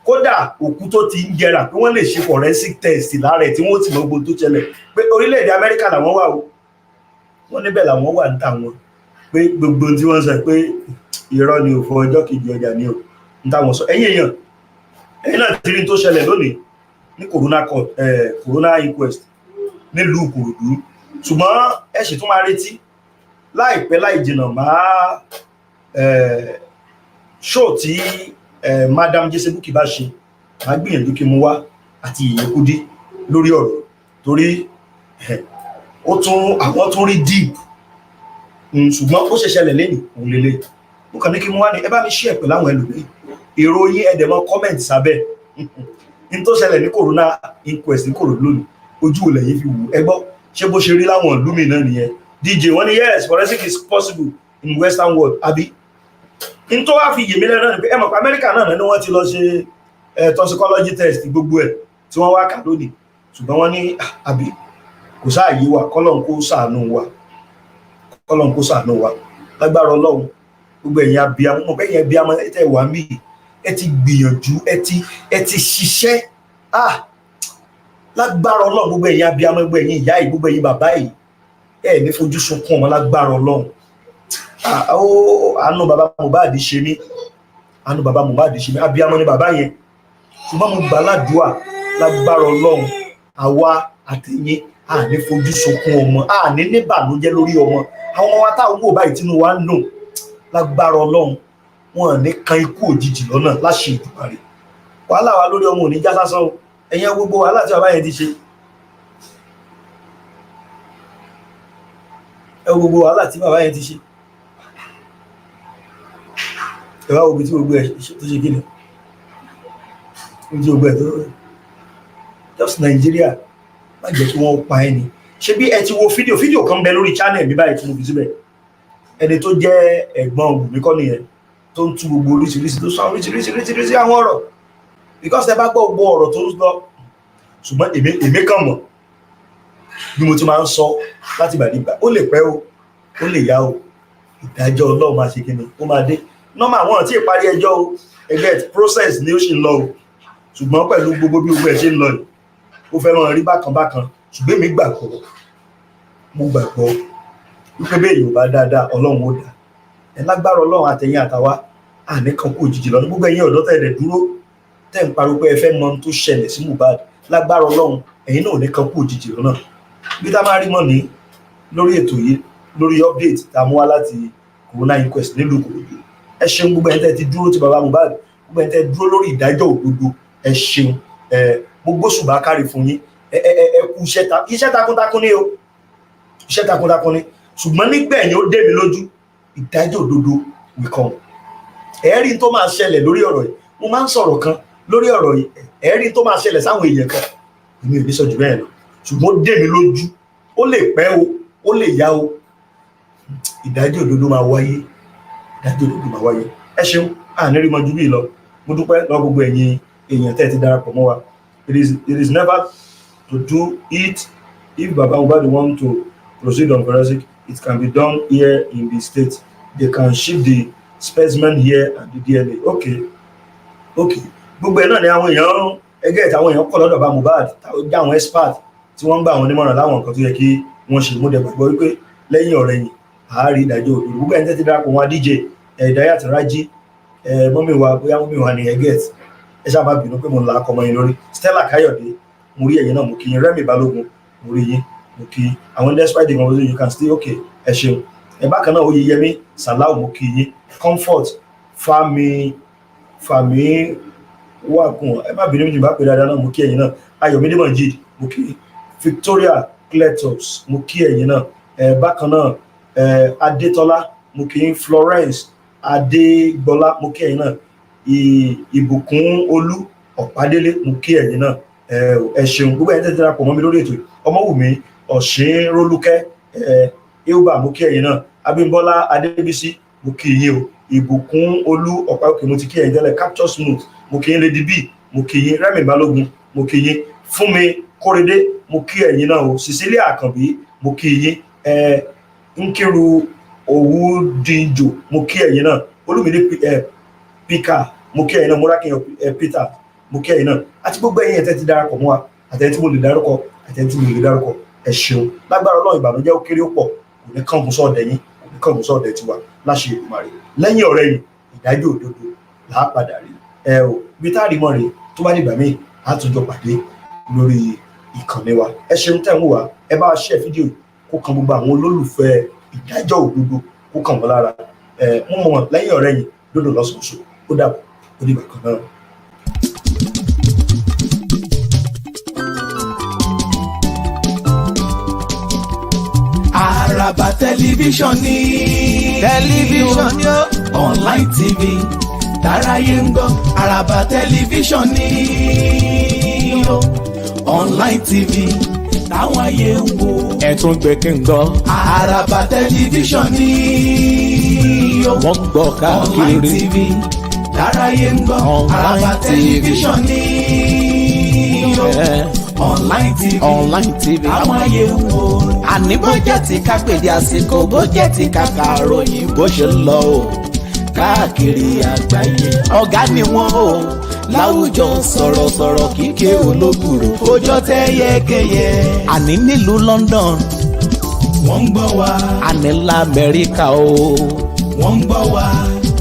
kódà òkú tó ti ń jẹrà pé wọ́n lè ṣe forensic test lára ẹ̀ tí wọ́n ti mọ gbogbo tó ṣẹlẹ̀ pé orílẹ̀-èdè Amẹ́ríkà làwọn wà o wọ́n níbẹ̀ làwọn wà níta wọn pé gbogbo tí wọ́n sọ pé irọ́ ni ò fọ ọjọ́ kejì ọjà ni ò níta wọn sọ ẹ̀yin náà ti rí tó ṣẹlẹ̀ lónìí ní corona inquest nílùú Ìkòròdú ṣùgbọ́n ẹ sì tún máa retí láìpẹ́ láì jìnnà máa show tí Madam Jesebuki bá ṣe máa gbìyànjú kí mo wá àti ìyẹ́kúdí lórí ọ̀rọ̀ torí àwọn tún rí deep ṣùgbọ́n ó ṣe ṣẹlẹ̀ lẹ́yìn òun lélẹ̀ mo kàn ní kí mo wá ní ẹ bá mi share pẹ̀lú àwọn ẹlòmíì èrò yín ẹ̀dẹ̀ mọ́ comment sábẹ́ ní tó ṣẹlẹ̀ ní corona inquest ní Ikorodu Loni ojú ò lẹ́yìn fi wù ẹ gbọ́ ṣé bó ṣe rí láwọn ìlú mi náà nìyẹn DJ wọ́n ní yes forensic is possible in western world àbí n tó wá fi yèmí lẹ́nu náà ni pé ẹ mọ̀ pé Amẹ́ríkà náà ni wọ́n ti lọ ṣe toxicology test gbogbo ẹ̀ tí wọ́n wá kà lónìí ṣùgbọ́n wọ́n ní àbí kò sáàyè wa kọ́lọ́n kó ṣàánú wa lágbára Ọlọ́run gbogbo ẹ̀yin abiyamọ mọ̀ pé ẹ̀yin abiyamọ tẹ́ wà mí ẹ ti gbìyànjú ẹ ti ṣiṣẹ́ lágbára Ọlọ́run gbogbo ẹ̀yin abiyamọ gbogbo ẹ̀yin ìyá yìí gbogbo ẹ̀yin bàbá yìí ẹ ní fojú sunkún ọmọ lágbára Ọlọ́run àánú bàbá Mohbad ṣe mí abiyamọ ni bàbá yẹn ṣùgbọ́n mo gbà ládùúà lágbára Ọlọ́run àwa àtẹ̀yìn àní fojú sunkún ọmọ àní níbànújẹ́ lórí ọmọ àwọn ọmọ wa táwọn wò báyìí tínú wa ń dùn lágbára Ọlọ́run wọn ní kan ikú òjijì lọ́nà láṣẹ Èdùmàrè wàhálà wa lórí ọmọ òní já sásán o ẹ̀yin gbogbo wàhálà tí bàbá yẹn ti ṣe gbogbo wàhálà tí bàbá yẹn ti ṣe ẹwà òbí tí gbogbo ẹ̀ tó ṣe kí ni tí gbogbo ẹ̀ tó just Nigeria má jẹ́ kí wọ́n pa ẹni ṣe bí ẹ ti wo fídíò kan bẹ lórí channel mi báyìí tí mo fi síbẹ̀ ẹni tó jẹ́ ẹ̀gbọ́n Wùmí kọ́ nìyẹn tó ń tú gbogbo oríṣiríṣi tó sọ oríṣiríṣi àwọn ọ̀rọ̀ because ẹ bá gbọ́ gbogbo ọ̀rọ̀ tó ń lọ ṣùgbọ́n èmi kàn mọ̀ bí mo ti máa ń sọ láti gbàdígbà ó lè pẹ́ o ó lè yá o ìdájọ́ Ọlọ́run máa ṣe kí ni ó máa dé nọ́mà wọn tí ìparí ẹjọ́ o ẹgbẹ́ process ni ó ṣe ń lọ o ṣùgbọ́n pẹ̀lú gbogbo bí gbogbo ẹ̀ ṣe ń lọ yìí ó fẹ́ máa rí bákan ṣùgbọ́n èmi mo gbàgbọ́ wípé bẹ́ẹ̀ yóò bá dáadáa Ọlọ́run ó dá ẹ lágbára Ọlọ́run àtẹ̀yìn àtàwa àníkan kú òjijì lọ gbogbo ẹ̀yin ọ̀dọ́ tẹ̀lé dúró tẹ̀ ń pariwo pé ẹ fẹ́ mọ ohun tó ṣẹlẹ̀ sí Mohbad lágbára Ọlọ́run ẹ̀yin náà ò ní kan kú òjijì lọ́nà bí tá máa rí mọ́ ní lórí ètò yìí lórí update tá a mú wá láti corona inquest nílùú Ìkòròdú ẹ ṣeun gbogbo ẹ̀yin tẹ́ ti dúró ti bàbá Mohbad gbogbo ẹ̀yin tẹ́ dúró lórí ìdájọ́ òdodo ẹ ṣeun gbogbo ṣùgbọ́n kárí fún yín ẹ kú iṣẹ́ takuntakun ni o iṣẹ́ takuntakun ni ṣùgbọ́n nígbẹ̀yìn ó dé mi lójú ìdájọ́ òdodo wìkan ẹ̀rí tó máa ṣẹlẹ̀ lórí ọ̀rọ̀ yìí mo máa ń sọ̀rọ̀ kan lórí ọ̀rọ̀ yìí ẹ̀rí tó máa ṣẹlẹ̀ sáwọn èèyàn kan èmi ò ní sọ jù bẹ́ẹ̀ lọ ṣùgbọ́n ó dé mi lójú ó lè pẹ́ o ó lè yá o ìdájọ́ òdodo máa wáyé ẹ ṣeun àníri mọ ju bí lọ mo dúpẹ́ lọ gbogbo ẹ̀yin èèyàn tẹ́ ti darapọ̀ mọ́ wa it is never to do it if Baba Mohbad want to proceed on forensic it can be done here in the state they can ship the specimen here and the DNA okay gbogbo ẹ̀ náà ni àwọn èèyàn ẹgẹ́ ìtàwọn èèyàn kọ̀ lọ́dọ̀ Baba Mohbad táwọn jẹ́ àwọn expert tí wọ́n ń gbà wọn nímọ̀ràn láwọn nǹkan tó yẹ kí wọ́n ṣe mú dẹ̀gbàgbọ́ wípé lẹ́yìn ọ̀rẹ́yìn àárí ìdájọ́ òdodo gbogbo ẹni tẹ́ ti darapọ̀ wọn DJ Dayat Raji mọ́mí wa ni ẹgẹ́t ẹ ṣáà má bínú pé mo ń la akọ ọmọ yín lórí Stella Káyọ̀dé mo rí ẹ̀yin náà mo kí yín Rẹ́mi Balógun mo rí yín mo kí yín àwọn despite the conversation you can still okay ẹ ṣeun ẹ bákan náà Oyeyemi Salau mo kí yín Comfort Fami Wakun ẹ má bínú mi bá pè dáadáa náà mo kí ẹ̀yin náà Ayọ̀mídé Mojeed mo kí Victoria Cletus mo kí ẹ̀yin náà bákan náà Adétọ́lá mo kí yín Florence Adégbọlá mo kí ẹ̀yin náà Ìbùkún Olú Ọ̀pádélé mo kí ẹ̀yin náà ẹ ṣeun gbogbo ẹ̀yin tẹ́ ti darapọ̀ mọ́ mi lórí ètò Ọmọwùmí Ọ̀ṣínrólúkẹ́ Euba mo kí ẹ̀yin náà Abímbọ́lá Adébísí mo kí yín o Ìbùkún Olú Ọ̀pá òkè mo ti kí ẹ̀yin tẹ́lẹ̀ Capture Smooth mo kí yín Lady B mo kí yín, Rẹ́mi Balógun mo kí yín, Fúnmi Kóredé mo kí ẹ̀yin náà o, Cecilia Àkànbí mo kí yín, Nkiru Owudinjo mo kí ẹ̀yin náà, Olúmídé Pika mo kí ẹ̀yin náà, Mọ́rákìyàn Peter mo kí ẹ̀yin náà, àti gbogbo ẹ̀yin ẹ̀tẹ́ ti darapọ̀ mọ́ wa, àtẹ̀yìn tí mo lè dárúkọ àtẹ̀yìn tí mo lè dárúkọ, ẹ ṣeun. Lágbára Ọlọ́run ìbànújẹ́ ó kéré ó pọ̀ kò ní kàn mú sọ́ọ̀dẹ̀ yín, kò ní kàn mú sọ́ọ̀dẹ̀ tiwa láṣẹ Èdùmàrè. Lẹ́yìn ọ̀rẹ́ yìí ìdájọ́ òdodo là á padà rí. Bí tá a rí mọ́ rèé tó bá dìgbà míì á tún jọ pàdé lórí ìkànnì wa. Ẹ ṣeun tẹ̀ ń wò wá, ẹ bá wa share fídíò kó kan gbogbo àwọn olólùfẹ́ ìdájọ́ òdodo kó kàn wọ́n lára. Mo mọ̀ lẹ́yìn ọ̀rẹ́ yìí lódò lọ́sọ̀ọ̀sọ̀ ó dàbọ̀ ó dìgbà kan náà. Àràbà tẹlifíṣàn ni ó online TV táráyé ń gbọ́. Àràbà tẹlifíṣàn ni ó online TV táwọn ayé ń wo. ẹ̀tún gbẹ̀kẹ̀ ń gbọ́. Àràbà tẹlifíṣàn ni ó wọ́n gbọ́ káàkiri. online TV táráyé ń gbọ́. Àràbà tẹlifíṣàn ni ó online TV àwọn ayé ń wo. àní bó jẹ́ ti ká pèdé àsìkò, bó jẹ́ ti ká kàròyìn bó ṣe lọ o káàkiri àgbáyé. ọ̀gá ni wọ́n o láwùjọ sọ̀rọ̀sọ̀rọ̀ kíkẹ́ olóbùrò ọjọ́ tẹ́ yẹ́kẹ́yẹ́. àní nílùú London wọ́n ń gbọ́ wa. àní l'Amẹ́ríkà o wọ́n ń gbọ́ wa.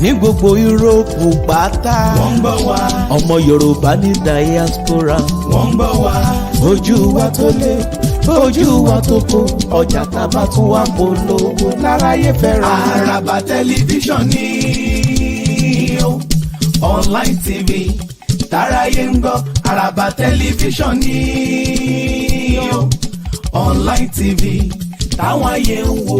ní gbogbo Yúróòpù pátá wọ́n ń gbọ́ wa. ọmọ Yorùbá ní diaspora wọ́n ń gbọ́ wa. ojú wa tó lé ojú wa tó kó ọjà tábà tún wá polówó láráyé fẹ́ràn. Àràbà tẹlifíṣàn ni ó online TV táráyé ń gbọ́. Àràbà tẹlifíṣàn ni ó online TV táwọn ayé ń wò.